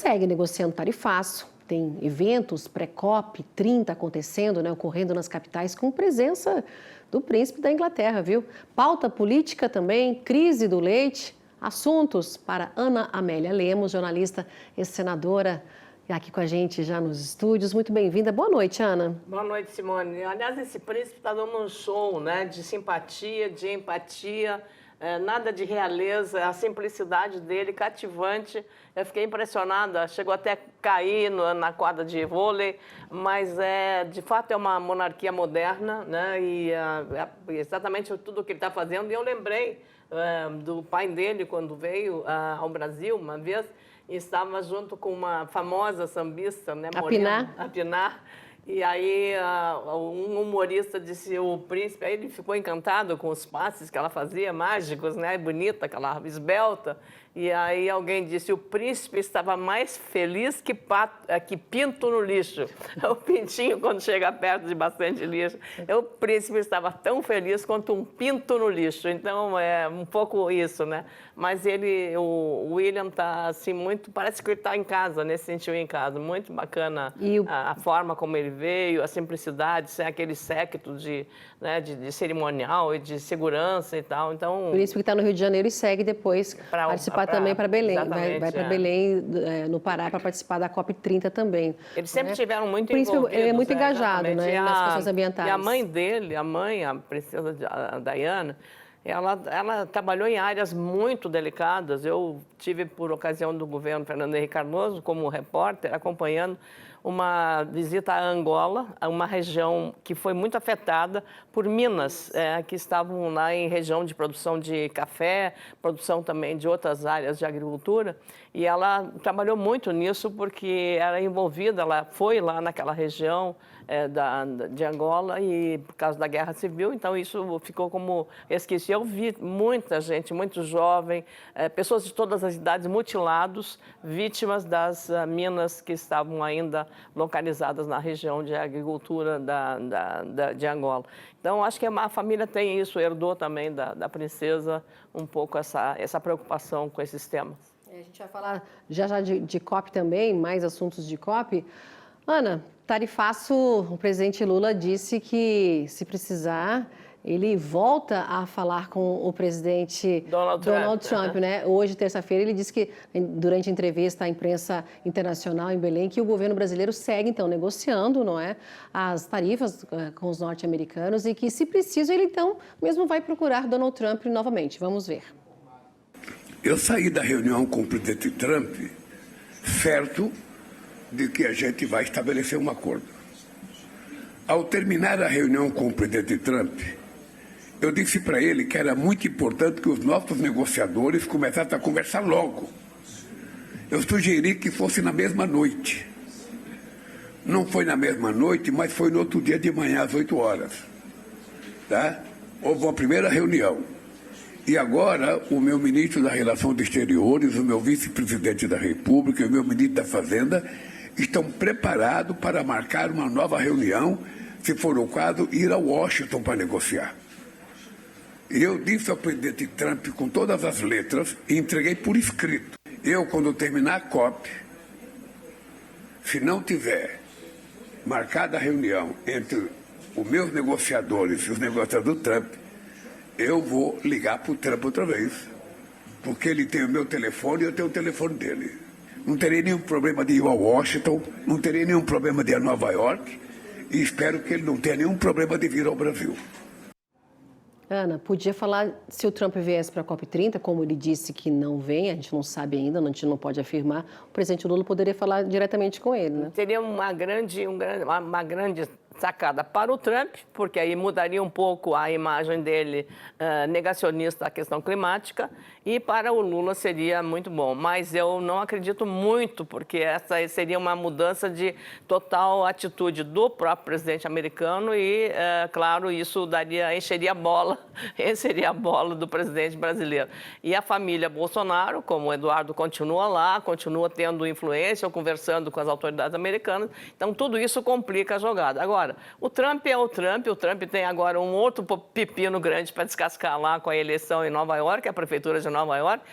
segue negociando tarifaço. Tem eventos pré-COP 30 acontecendo, ocorrendo nas capitais, com presença do príncipe da Inglaterra, viu? Pauta política também, crise do leite, assuntos para Ana Amélia Lemos, jornalista e senadora, aqui com a gente já nos estúdios. Muito bem-vinda. Boa noite, Ana. Boa noite, Simone. Aliás, esse príncipe está dando um show, de simpatia, de empatia, nada de realeza, a simplicidade dele, cativante. Eu fiquei impressionada, chegou até a cair na quadra de vôlei, mas de fato é uma monarquia moderna, e exatamente tudo o que ele está fazendo. E eu lembrei do pai dele quando veio ao Brasil uma vez, e estava junto com uma famosa sambista, Morena, a Pinar. E aí um humorista disse, o príncipe, aí ele ficou encantado com os passes que ela fazia, mágicos, bonita, aquela esbelta. E aí alguém disse, o príncipe estava mais feliz que pinto no lixo. O pintinho, quando chega perto de bastante lixo, o príncipe estava tão feliz quanto um pinto no lixo. Então, é um pouco isso, Mas o William está assim, muito, parece que ele está em casa, se sentiu em casa. Muito bacana a forma como ele veio, a simplicidade, sem aquele séquito de cerimonial e de segurança e tal. Então, o príncipe que está no Rio de Janeiro e segue depois participar também para Belém. Vai para Belém, no Pará, para participar da COP 30 também. Eles sempre tiveram muito envolvidos. O príncipe é muito engajado nas questões ambientais. E a mãe dele, a princesa Diana, ela trabalhou em áreas muito delicadas. Eu tive, por ocasião do governo Fernando Henrique Cardoso, como repórter, acompanhando uma visita à Angola, uma região que foi muito afetada por minas que estavam lá em região de produção de café, produção também de outras áreas de agricultura. E ela trabalhou muito nisso porque era envolvida, ela foi lá naquela região de Angola e por causa da guerra civil, então isso ficou como esqueci. Eu vi muita gente, muito jovem, pessoas de todas as idades mutilados, vítimas das minas que estavam ainda localizadas na região de agricultura de Angola. Então, acho que a família tem isso, herdou também da princesa um pouco essa preocupação com esses temas. A gente vai falar já de COP também, mais assuntos de COP. Ana, tarifaço, o presidente Lula disse que, se precisar, ele volta a falar com o presidente Donald Trump, Hoje, terça-feira, ele disse que, durante a entrevista à imprensa internacional em Belém, que o governo brasileiro segue, então, negociando, as tarifas com os norte-americanos e que, se preciso, ele, então, mesmo vai procurar Donald Trump novamente. Vamos ver. Eu saí da reunião com o presidente Trump certo de que a gente vai estabelecer um acordo. Ao terminar a reunião com o presidente Trump, eu disse para ele que era muito importante que os nossos negociadores começassem a conversar logo. Eu sugeri que fosse na mesma noite. Não foi na mesma noite, mas foi no outro dia de manhã, às 8 horas. Houve uma primeira reunião. E agora, o meu ministro das Relações Exteriores, o meu vice-presidente da República e o meu ministro da Fazenda estão preparados para marcar uma nova reunião, se for o caso, ir a Washington para negociar. E eu disse ao presidente Trump, com todas as letras, e entreguei por escrito. Eu, quando terminar a COP, se não tiver marcada a reunião entre os meus negociadores e os negociadores do Trump, eu vou ligar para o Trump outra vez, porque ele tem o meu telefone e eu tenho o telefone dele. Não terei nenhum problema de ir a Washington, não terei nenhum problema de ir a Nova York e espero que ele não tenha nenhum problema de vir ao Brasil. Ana, podia falar se o Trump viesse para a COP30, como ele disse que não vem, a gente não sabe ainda, a gente não pode afirmar, o presidente Lula poderia falar diretamente com ele, Teria uma grande sacada para o Trump, porque aí mudaria um pouco a imagem dele negacionista da questão climática, e para o Lula seria muito bom. Mas eu não acredito muito, porque essa seria uma mudança de total atitude do próprio presidente americano e, claro, isso encheria a bola do presidente brasileiro. E a família Bolsonaro, como o Eduardo continua lá, continua tendo influência, conversando com as autoridades americanas, então tudo isso complica a jogada. Agora, Agora, o Trump é o Trump tem agora um outro pepino grande para descascar lá com a eleição em Nova York, a prefeitura de Nova York,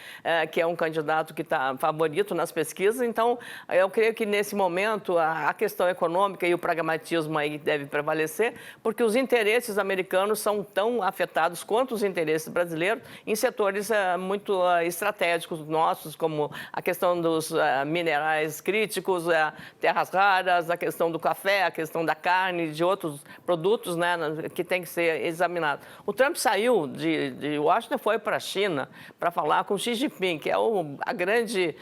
que é um candidato que está favorito nas pesquisas. Então, eu creio que nesse momento a questão econômica e o pragmatismo aí deve prevalecer, porque os interesses americanos são tão afetados quanto os interesses brasileiros em setores muito estratégicos nossos, como a questão dos minerais críticos, terras raras, a questão do café, a questão da carne, de outros produtos, né, que tem que ser examinado. O Trump saiu de Washington, foi para a China para falar com Xi Jinping, que é a grande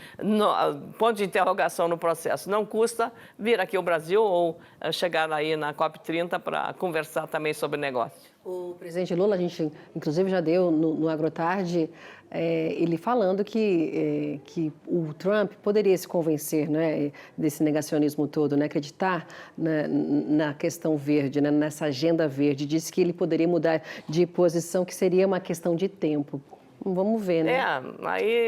ponto de interrogação no processo. Não custa vir aqui ao Brasil ou chegar aí na COP30 para conversar também sobre negócio. O presidente Lula, a gente inclusive já deu no AgroTarde, ele falando que o Trump poderia se convencer, né, desse negacionismo todo, né, acreditar na questão verde, né, nessa agenda verde. Disse que ele poderia mudar de posição, que seria uma questão de tempo. Vamos ver, né?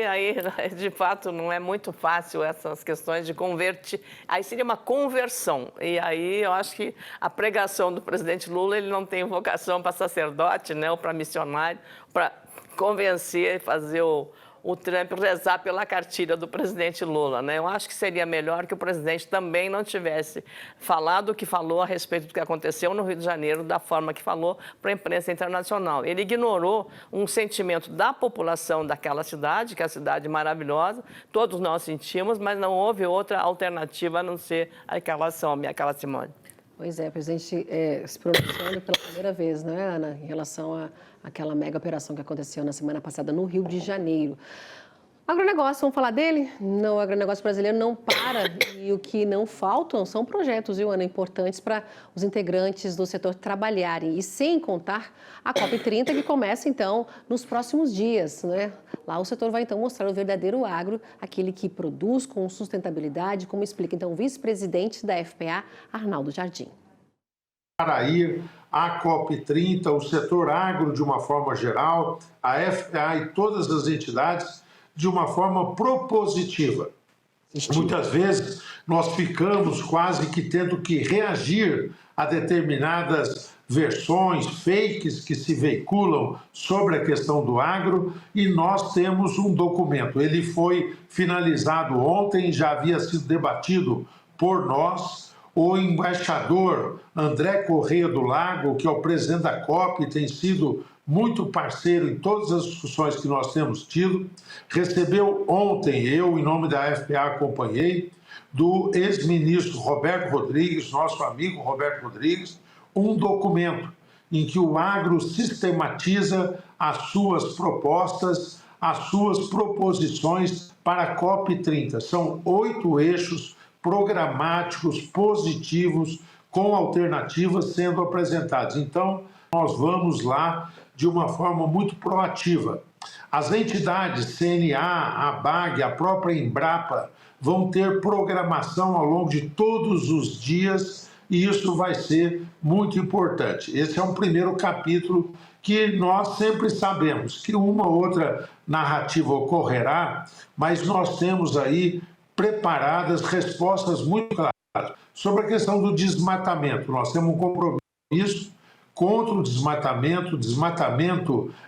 Aí, de fato, não é muito fácil essas questões de converter. Aí seria uma conversão. E aí eu acho que a pregação do presidente Lula, ele não tem vocação para sacerdote, né, ou para missionário, para convencer e fazer o Trump rezar pela cartilha do presidente Lula, né? Eu acho que seria melhor que o presidente também não tivesse falado o que falou a respeito do que aconteceu no Rio de Janeiro, da forma que falou para a imprensa internacional. Ele ignorou um sentimento da população daquela cidade, que é a cidade maravilhosa, todos nós sentimos, mas não houve outra alternativa a não ser aquela Simone. Pois é, o presidente se pronunciando pela primeira vez, né, Ana, em relação àquela mega operação que aconteceu na semana passada no Rio de Janeiro. Agronegócio, vamos falar dele? Não, o agronegócio brasileiro não para e o que não faltam são projetos, viu, Ana, importantes para os integrantes do setor trabalharem. E sem contar a COP30, que começa, então, nos próximos dias, né? Lá o setor vai, então, mostrar o verdadeiro agro, aquele que produz com sustentabilidade, como explica, então, o vice-presidente da FPA, Arnaldo Jardim. Para ir à COP30, o setor agro, de uma forma geral, a FPA e todas as entidades, de uma forma propositiva. Muitas vezes nós ficamos quase que tendo que reagir a determinadas versões fakes que se veiculam sobre a questão do agro, e nós temos um documento. Ele foi finalizado ontem, já havia sido debatido por nós. O embaixador André Corrêa do Lago, que é o presidente da COP, tem sido muito parceiro em todas as discussões que nós temos tido, recebeu ontem, eu, em nome da FPA, acompanhei, do ex-ministro Roberto Rodrigues, nosso amigo Roberto Rodrigues, um documento em que o agro sistematiza as suas propostas, as suas proposições para a COP30. São 8 eixos programáticos, positivos, com alternativas sendo apresentados. Então, nós vamos lá de uma forma muito proativa. As entidades CNA, a BAG, a própria Embrapa, vão ter programação ao longo de todos os dias, e isso vai ser muito importante. Esse é um primeiro capítulo que nós sempre sabemos que uma ou outra narrativa ocorrerá, mas nós temos aí preparadas respostas muito claras. Sobre a questão do desmatamento, nós temos um compromisso contra o desmatamento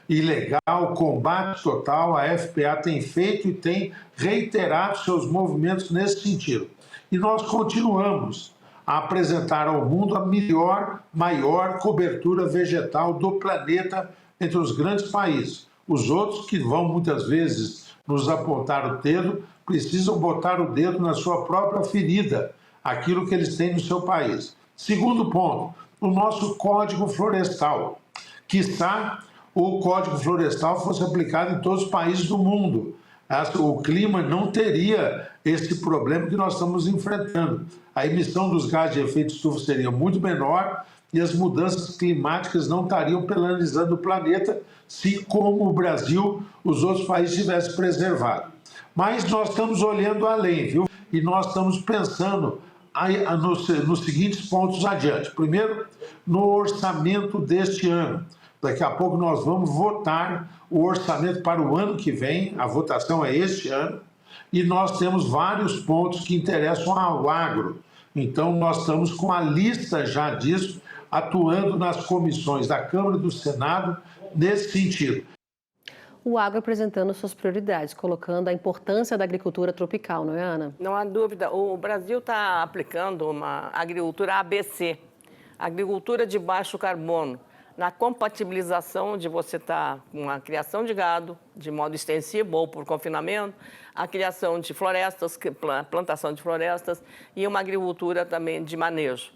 ilegal, combate total. A FPA tem feito e tem reiterado seus movimentos nesse sentido. E nós continuamos a apresentar ao mundo a maior cobertura vegetal do planeta entre os grandes países. Os outros, que vão muitas vezes nos apontar o dedo, precisam botar o dedo na sua própria ferida, aquilo que eles têm no seu país. Segundo ponto, o nosso Código Florestal. Quiçá o Código Florestal fosse aplicado em todos os países do mundo. O clima não teria esse problema que nós estamos enfrentando. A emissão dos gases de efeito estufa seria muito menor e as mudanças climáticas não estariam penalizando o planeta se, como o Brasil, os outros países tivessem preservado. Mas nós estamos olhando além, viu? E nós estamos pensando nos seguintes pontos adiante. Primeiro, no orçamento deste ano. Daqui a pouco nós vamos votar o orçamento para o ano que vem, a votação é este ano, e nós temos vários pontos que interessam ao agro. Então, nós estamos com a lista já disso, atuando nas comissões da Câmara e do Senado nesse sentido. O agro apresentando suas prioridades, colocando a importância da agricultura tropical, não é, Ana? Não há dúvida. O Brasil está aplicando uma agricultura ABC, agricultura de baixo carbono, na compatibilização de você estar com a criação de gado, de modo extensivo ou por confinamento, a criação de florestas, plantação de florestas e uma agricultura também de manejo.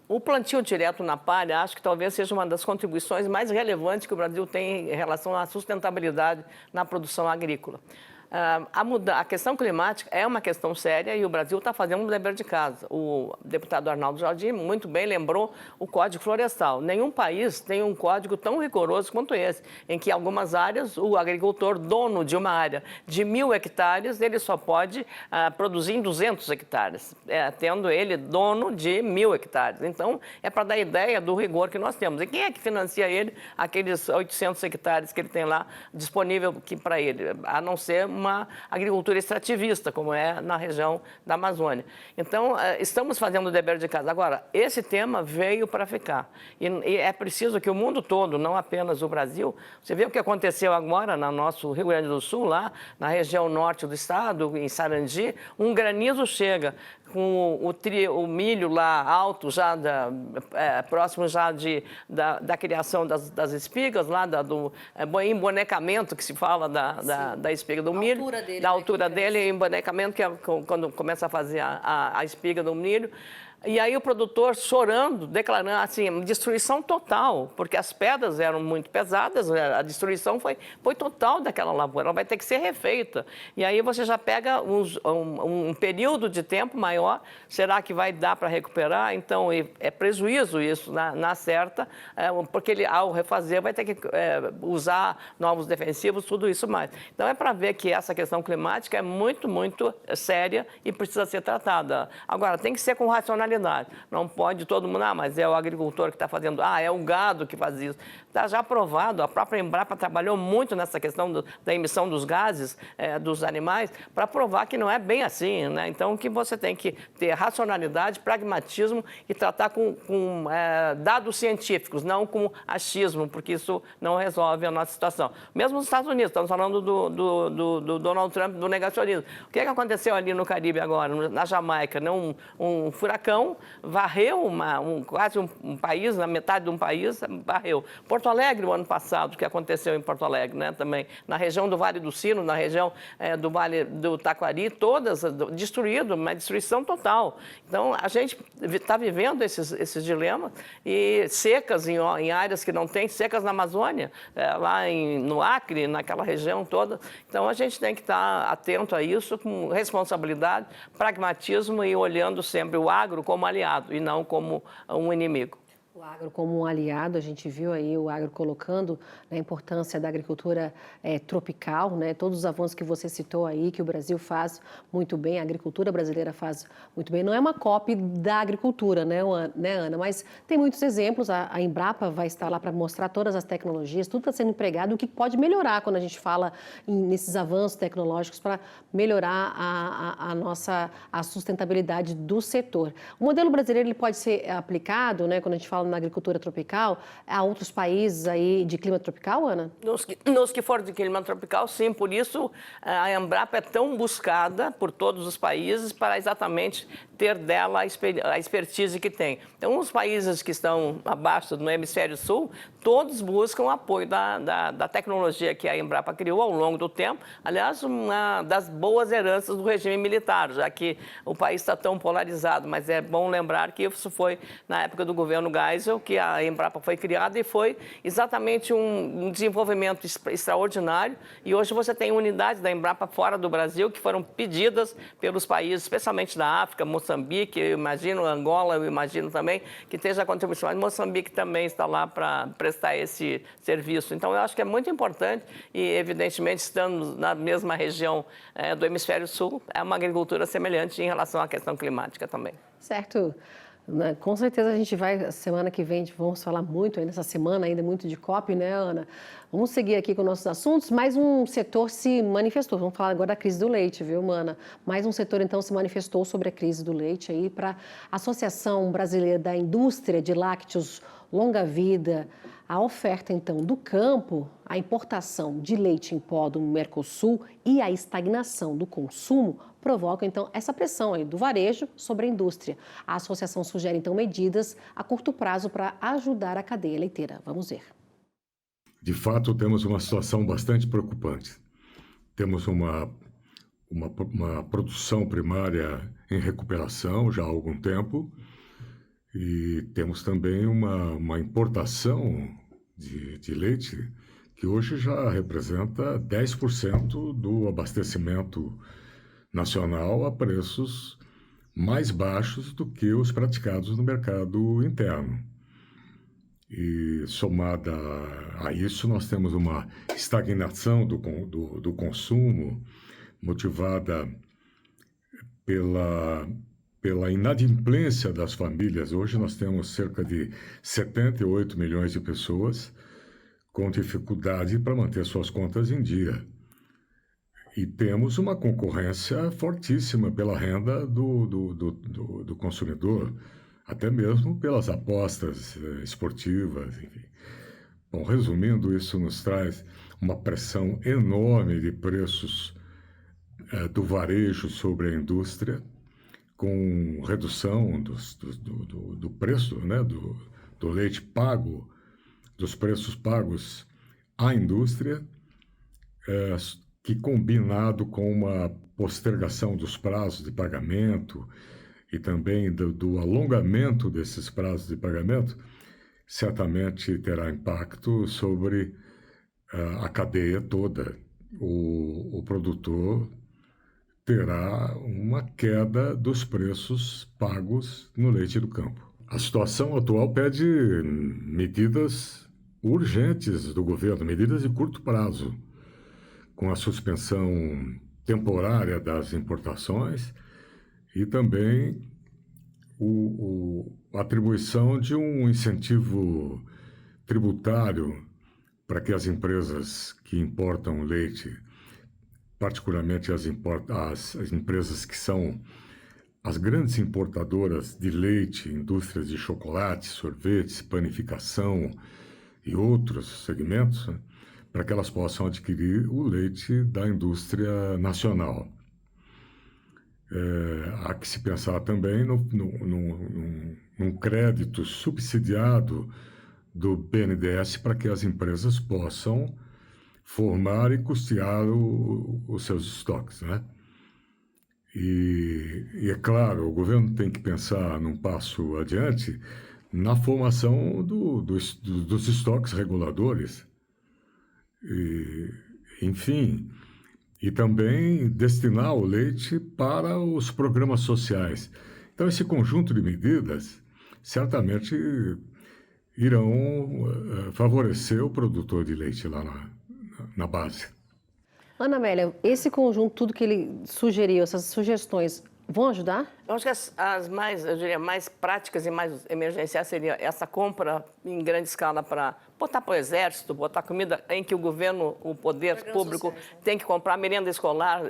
O plantio direto na palha, acho que talvez seja uma das contribuições mais relevantes que o Brasil tem em relação à sustentabilidade na produção agrícola. A questão climática é uma questão séria e o Brasil está fazendo um dever de casa. O deputado Arnaldo Jardim muito bem lembrou o Código Florestal. Nenhum país tem um código tão rigoroso quanto esse, em que algumas áreas, o agricultor dono de uma área de 1.000 hectares, ele só pode produzir em 200 hectares, tendo ele dono de 1.000 hectares. Então, é para dar ideia do rigor que nós temos. E quem é que financia ele, aqueles 800 hectares que ele tem lá disponível para ele, a não ser uma agricultura extrativista, como é na região da Amazônia. Então, estamos fazendo o dever de casa. Agora, esse tema veio para ficar. E é preciso que o mundo todo, não apenas o Brasil, você vê o que aconteceu agora no nosso Rio Grande do Sul, lá na região norte do estado, em Sarandi, um granizo chega com o milho lá alto, já próximo já da criação das espigas, lá do embonecamento que se fala da espiga do milho. Da altura dele, embonecamento, que é quando começa a fazer a espiga do milho. E aí o produtor chorando, declarando assim, destruição total, porque as pedras eram muito pesadas, a destruição foi total daquela lavoura, ela vai ter que ser refeita. E aí você já pega um período de tempo maior, será que vai dar para recuperar? Então é prejuízo isso na certa, porque ele ao refazer vai ter que usar novos defensivos, tudo isso mais. Então é para ver que essa questão climática é muito, muito séria e precisa ser tratada. Agora, tem que ser com racionalidade. Não pode todo mundo, mas é o agricultor que está fazendo, é o gado que faz isso. Está já provado, a própria Embrapa trabalhou muito nessa questão da emissão dos gases dos animais para provar que não é bem assim, né? Então, que você tem que ter racionalidade, pragmatismo e tratar com dados científicos, não com achismo, porque isso não resolve a nossa situação. Mesmo nos Estados Unidos, estamos falando do Donald Trump, do negacionismo. O que aconteceu ali no Caribe agora, na Jamaica, né? Um furacão varreu quase um país, na metade de um país, varreu. Porto Alegre, o ano passado, o que aconteceu em Porto Alegre, né, também, na região do Vale do Sino, na região do Vale do Taquari, todas destruído, uma destruição total. Então, a gente está vivendo esses dilemas e secas em áreas que não tem, secas na Amazônia, lá no Acre, naquela região toda. Então, a gente tem que estar atento a isso com responsabilidade, pragmatismo e olhando sempre o agro como aliado e não como um inimigo. O agro como um aliado, a gente viu aí o agro colocando a importância da agricultura tropical, né? Todos os avanços que você citou aí, que o Brasil faz muito bem, a agricultura brasileira faz muito bem. Não é uma cópia da agricultura, né, Ana? Mas tem muitos exemplos, a Embrapa vai estar lá para mostrar todas as tecnologias, tudo está sendo empregado, o que pode melhorar quando a gente fala nesses avanços tecnológicos para melhorar a sustentabilidade do setor. O modelo brasileiro ele pode ser aplicado, né, quando a gente fala na agricultura tropical, a outros países aí de clima tropical, Ana? Nos que for de clima tropical, sim. Por isso, a Embrapa é tão buscada por todos os países para exatamente ter dela a expertise que tem. Então, os países que estão abaixo do hemisfério sul, todos buscam o apoio da tecnologia que a Embrapa criou ao longo do tempo. Aliás, uma das boas heranças do regime militar, já que o país está tão polarizado. Mas é bom lembrar que isso foi na época do governo Geisel, que a Embrapa foi criada e foi exatamente um desenvolvimento extraordinário. E hoje você tem unidades da Embrapa fora do Brasil que foram pedidas pelos países, especialmente da África, Moçambique, eu imagino, Angola, eu imagino também, que esteja a contribuição. Mas Moçambique também está lá para prestar esse serviço. Então, eu acho que é muito importante e, evidentemente, estando na mesma região do Hemisfério Sul, é uma agricultura semelhante em relação à questão climática também. Certo. Né? Com certeza a gente vai, semana que vem, vamos falar muito aí nessa semana ainda, muito de COP, né, Ana? Vamos seguir aqui com nossos assuntos. Mais um setor se manifestou. Vamos falar agora da crise do leite, viu, Ana? Mais um setor, então, se manifestou sobre a crise do leite aí para a Associação Brasileira da Indústria de Lácteos Longa Vida. A oferta, então, do campo, a importação de leite em pó do Mercosul e a estagnação do consumo provocam, então, essa pressão aí do varejo sobre a indústria. A associação sugere, então, medidas a curto prazo para ajudar a cadeia leiteira. Vamos ver. De fato, temos uma situação bastante preocupante. Temos uma produção primária em recuperação já há algum tempo e temos também uma importação de leite que hoje já representa 10% do abastecimento nacional a preços mais baixos do que os praticados no mercado interno. E somada a isso, nós temos uma estagnação do consumo motivada pela inadimplência das famílias. Hoje nós temos cerca de 78 milhões de pessoas com dificuldade para manter suas contas em dia. E temos uma concorrência fortíssima pela renda do consumidor, até mesmo pelas apostas esportivas, enfim. Bom, resumindo, isso nos traz uma pressão enorme de preços do varejo sobre a indústria, com redução do preço, né, do leite pago, dos preços pagos à indústria, que combinado com uma postergação dos prazos de pagamento e também do alongamento desses prazos de pagamento, certamente terá impacto sobre a cadeia toda. O produtor terá uma queda dos preços pagos no leite do campo. A situação atual pede medidas urgentes do governo, medidas de curto prazo, com a suspensão temporária das importações e também a atribuição de um incentivo tributário para que as empresas que importam leite, particularmente as empresas que são as grandes importadoras de leite, indústrias de chocolate, sorvetes, panificação e outros segmentos, né, para que elas possam adquirir o leite da indústria nacional. Há que se pensar também num crédito subsidiado do BNDES para que as empresas possam formar e custear os seus estoques, né? E é claro, o governo tem que pensar num passo adiante na formação dos estoques reguladores. Enfim, e também destinar o leite para os programas sociais. Então, esse conjunto de medidas certamente irão favorecer o produtor de leite lá na base. Ana Amélia, esse conjunto, tudo que ele sugeriu, essas sugestões, vão ajudar? Eu acho que as mais, eu diria, mais práticas e mais emergenciais seria essa compra em grande escala para botar para o exército, botar comida em que o governo, o poder público tem que comprar merenda escolar,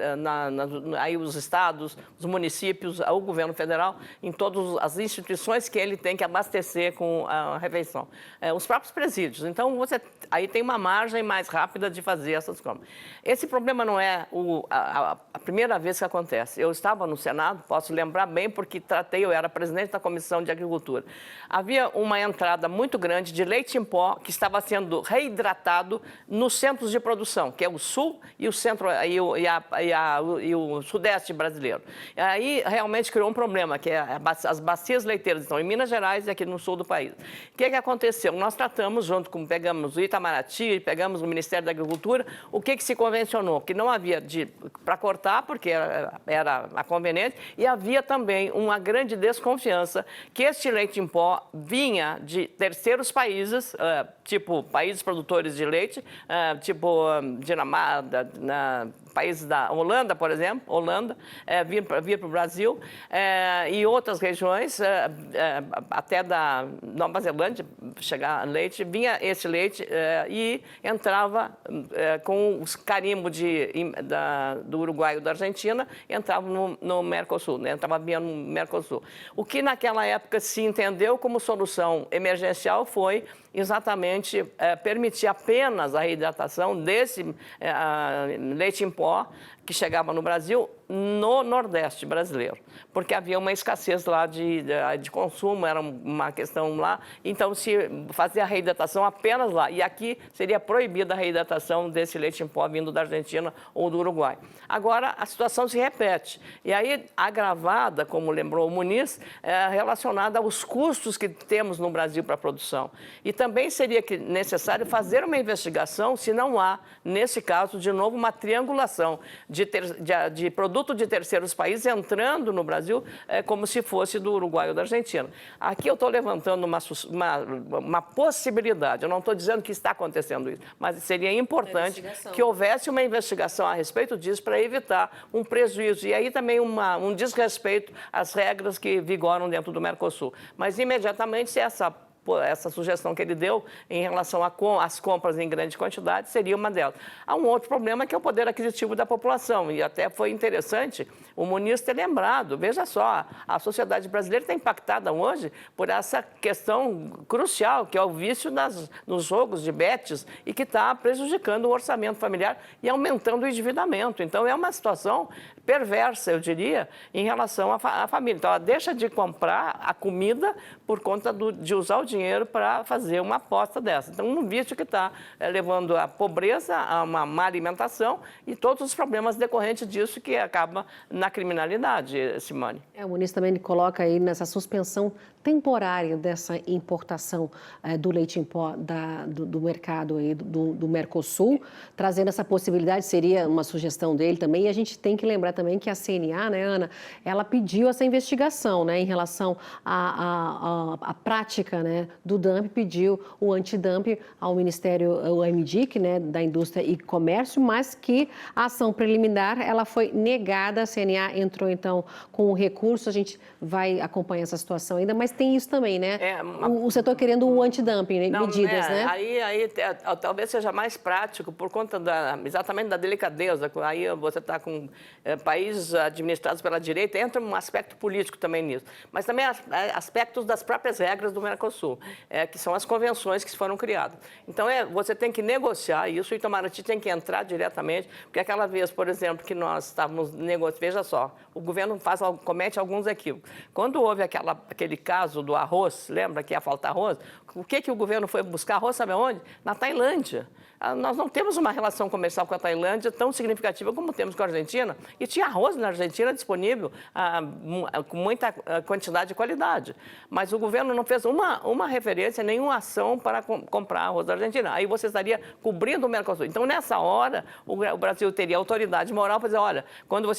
aí os estados, os municípios, o governo federal, em todas as instituições que ele tem que abastecer com a refeição. Os próprios presídios. Então, aí tem uma margem mais rápida de fazer essas compras. Esse problema não é a primeira vez que acontece. Eu estava no Senado, posso lembrar bem, porque eu era presidente da Comissão de Agricultura. Havia uma entrada muito grande de leite em pó que estava sendo reidratado nos centros de produção, que é o sul e o centro e o sudeste brasileiro. E aí realmente criou um problema, que é as bacias leiteiras estão em Minas Gerais e aqui no sul do país. O que aconteceu? Nós tratamos, pegamos o Itamaraty, pegamos o Ministério da Agricultura, o que se convencionou? Que não havia para cortar, porque era a conveniência, e havia também uma grande desconfiança que este leite em pó vinha de terceiros países, tipo países produtores de leite, tipo Dinamarca, países da Holanda, por exemplo, vir para o Brasil, e outras regiões, até da Nova Zelândia, chegar leite, vinha esse leite e entrava com os carimbos do Uruguai e da Argentina, entrava no Mercosul, né? Entrava via no Mercosul. O que naquela época se entendeu como solução emergencial foi exatamente permitir apenas a reidratação desse leite em pó que chegava no Brasil, no Nordeste brasileiro, porque havia uma escassez lá de consumo, era uma questão lá, então se fazia a reidratação apenas lá, e aqui seria proibida a reidratação desse leite em pó vindo da Argentina ou do Uruguai. Agora, a situação se repete, e aí agravada, como lembrou o Muniz, relacionada aos custos que temos no Brasil para a produção. E também seria necessário fazer uma investigação se não há, nesse caso, de novo, uma triangulação de produto de terceiros países entrando no Brasil como se fosse do Uruguai ou da Argentina. Aqui eu estou levantando uma possibilidade, eu não estou dizendo que está acontecendo isso, mas seria importante que houvesse uma investigação a respeito disso para evitar um prejuízo e aí também um desrespeito às regras que vigoram dentro do Mercosul. Mas imediatamente se essa sugestão que ele deu em relação às compras em grande quantidade seria uma delas. Há um outro problema que é o poder aquisitivo da população, e até foi interessante o Muniz ter lembrado, veja só, a sociedade brasileira está impactada hoje por essa questão crucial, que é o vício nos jogos de bets e que está prejudicando o orçamento familiar e aumentando o endividamento. Então, é uma situação perversa, eu diria, em relação à família. Então, ela deixa de comprar a comida por conta de usar o dinheiro para fazer uma aposta dessa. Então, um vício que está levando à pobreza, a uma má alimentação e todos os problemas decorrentes disso que acaba na criminalidade, Simone. O Muniz também coloca aí nessa suspensão temporária dessa importação do leite em pó do mercado aí, do Mercosul, trazendo essa possibilidade, seria uma sugestão dele também, e a gente tem que lembrar também que a CNA, né, Ana, ela pediu essa investigação, né, em relação à prática, né, do dumping, pediu o antidumping ao Ministério, o MDIC, né, da Indústria e Comércio, mas que a ação preliminar, ela foi negada, a CNA entrou então com o recurso, a gente vai acompanhar essa situação ainda, mas tem isso também, né? O setor querendo o antidumping, né? Medidas, né? Aí talvez seja mais prático por conta exatamente da delicadeza. Aí você está com países administrados pela direita, entra um aspecto político também nisso. Mas também aspectos das próprias regras do Mercosul, que são as convenções que foram criadas. Então, você tem que negociar isso, e o Itamaraty tem que entrar diretamente, porque aquela vez, por exemplo, que nós estávamos negociando, veja só, o governo comete alguns equívocos. Quando houve aquele caso do arroz, lembra que ia faltar arroz? O que o governo foi buscar arroz, sabe aonde? Na Tailândia. Nós não temos uma relação comercial com a Tailândia tão significativa como temos com a Argentina. E tinha arroz na Argentina disponível com muita quantidade e qualidade. Mas o governo não fez uma referência, nenhuma ação para comprar arroz da Argentina. Aí você estaria cobrindo o Mercosul. Então, nessa hora, o Brasil teria autoridade moral para dizer, olha, quando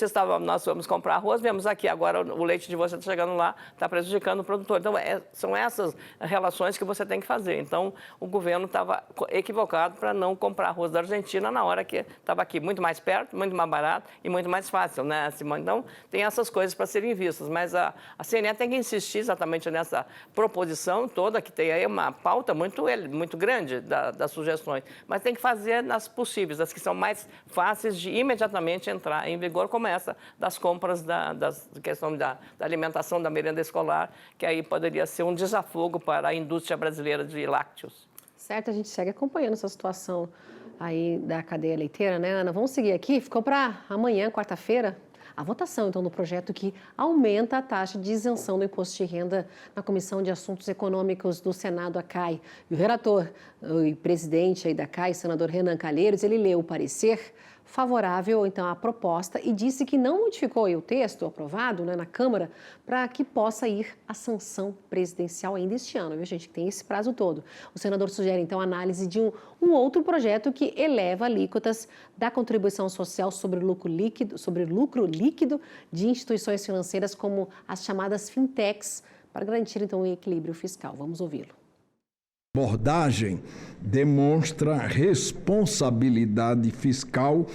nós vamos comprar arroz, vemos aqui, agora o leite de você está chegando lá, está prejudicando o produtor. Então, são essas relações que você tem que fazer. Então, o governo estava equivocado para não comprar arroz da Argentina na hora que estava aqui muito mais perto, muito mais barato e muito mais fácil, né, Simone? Então, tem essas coisas para serem vistas, mas a CNE tem que insistir exatamente nessa proposição toda, que tem aí uma pauta muito grande das sugestões, mas tem que fazer nas possíveis, as que são mais fáceis de imediatamente entrar em vigor, como essa das compras da questão da alimentação, da merenda escolar, que aí poderia ser um desafogo para a indústria brasileira de lácteos. Certo, a gente segue acompanhando essa situação aí da cadeia leiteira, né, Ana? Vamos seguir aqui, ficou para amanhã, quarta-feira, a votação, então, do projeto que aumenta a taxa de isenção do imposto de renda na Comissão de Assuntos Econômicos do Senado, a CAI. E o relator e presidente aí da CAI, senador Renan Calheiros, ele leu o parecer favorável, então, à proposta e disse que não modificou o texto aprovado, né, na Câmara para que possa ir à sanção presidencial ainda este ano, viu, gente? Tem esse prazo todo. O senador sugere, então, a análise de um outro projeto que eleva alíquotas da contribuição social sobre lucro líquido de instituições financeiras como as chamadas fintechs, para garantir, então, o equilíbrio fiscal. Vamos ouvi-lo. A abordagem demonstra responsabilidade fiscal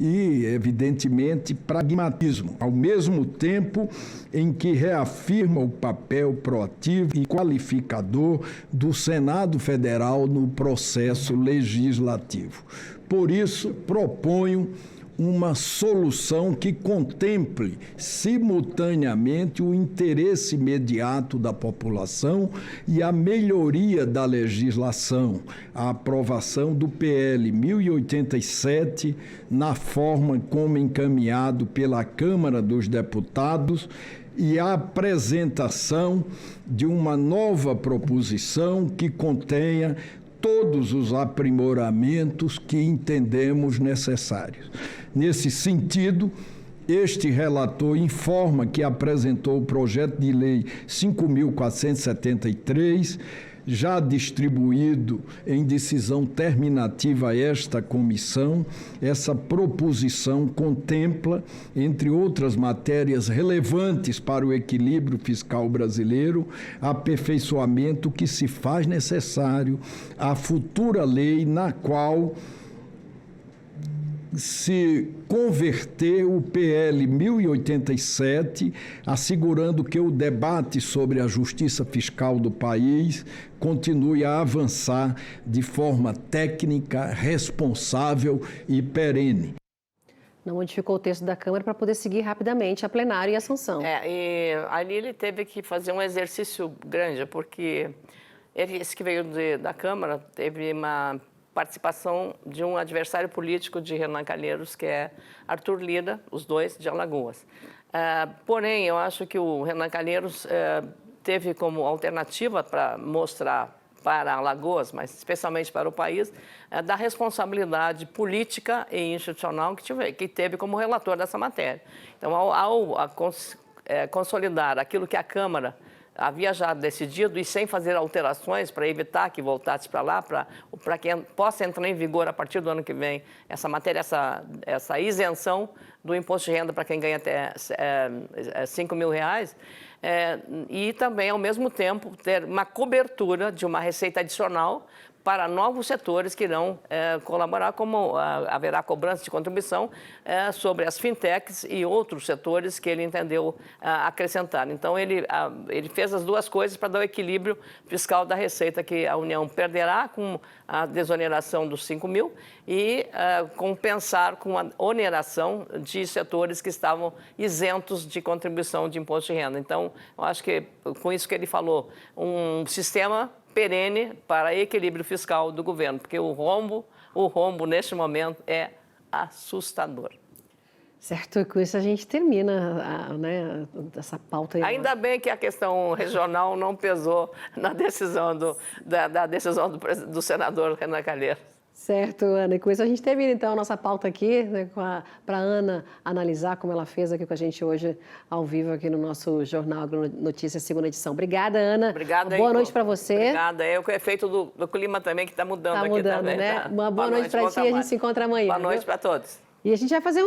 e, evidentemente, pragmatismo, ao mesmo tempo em que reafirma o papel proativo e qualificador do Senado Federal no processo legislativo. Por isso, proponho uma solução que contemple simultaneamente o interesse imediato da população e a melhoria da legislação, a aprovação do PL 1087 na forma como encaminhado pela Câmara dos Deputados e a apresentação de uma nova proposição que contenha todos os aprimoramentos que entendemos necessários. Nesse sentido, este relator informa que apresentou o projeto de lei 5.473, já distribuído em decisão terminativa a esta comissão. Essa proposição contempla, entre outras matérias relevantes para o equilíbrio fiscal brasileiro, aperfeiçoamento que se faz necessário à futura lei na qual se converter o PL 1087, assegurando que o debate sobre a justiça fiscal do país continue a avançar de forma técnica, responsável e perene. Não modificou o texto da Câmara para poder seguir rapidamente a plenário e a sanção. E ali ele teve que fazer um exercício grande, porque esse que veio da Câmara teve uma participação de um adversário político de Renan Calheiros, que é Arthur Lira, os dois de Alagoas. Porém, eu acho que o Renan Calheiros teve como alternativa para mostrar para Alagoas, mas especialmente para o país, da responsabilidade política e institucional que teve como relator dessa matéria. Então, ao consolidar aquilo que a Câmara havia já decidido e sem fazer alterações para evitar que voltasse para lá, para que possa entrar em vigor a partir do ano que vem essa matéria, essa isenção do imposto de renda para quem ganha até R$5 mil, e também, ao mesmo tempo, ter uma cobertura de uma receita adicional para novos setores que irão colaborar, como haverá cobrança de contribuição sobre as fintechs e outros setores que ele entendeu acrescentar. Então, ele fez as duas coisas para dar o equilíbrio fiscal da receita que a União perderá com a desoneração dos 5 mil e compensar com a oneração de setores que estavam isentos de contribuição de imposto de renda. Então, eu acho que, com isso que ele falou, um sistema perene para equilíbrio fiscal do governo, porque o rombo neste momento é assustador. Certo, com isso a gente termina essa pauta aí. Ainda bem que a questão regional não pesou na decisão da decisão do senador Renan Calheiros. Certo, Ana. E com isso a gente termina, então, a nossa pauta aqui, né, para a Ana analisar como ela fez aqui com a gente hoje, ao vivo, aqui no nosso Jornal Notícias, segunda edição. Obrigada, Ana. Obrigada. Boa noite para você. Obrigada. É o efeito do clima também que está mudando aqui também. Né? Tá? Uma boa noite para ti e a gente se encontra amanhã. Boa noite para todos. E a gente vai fazer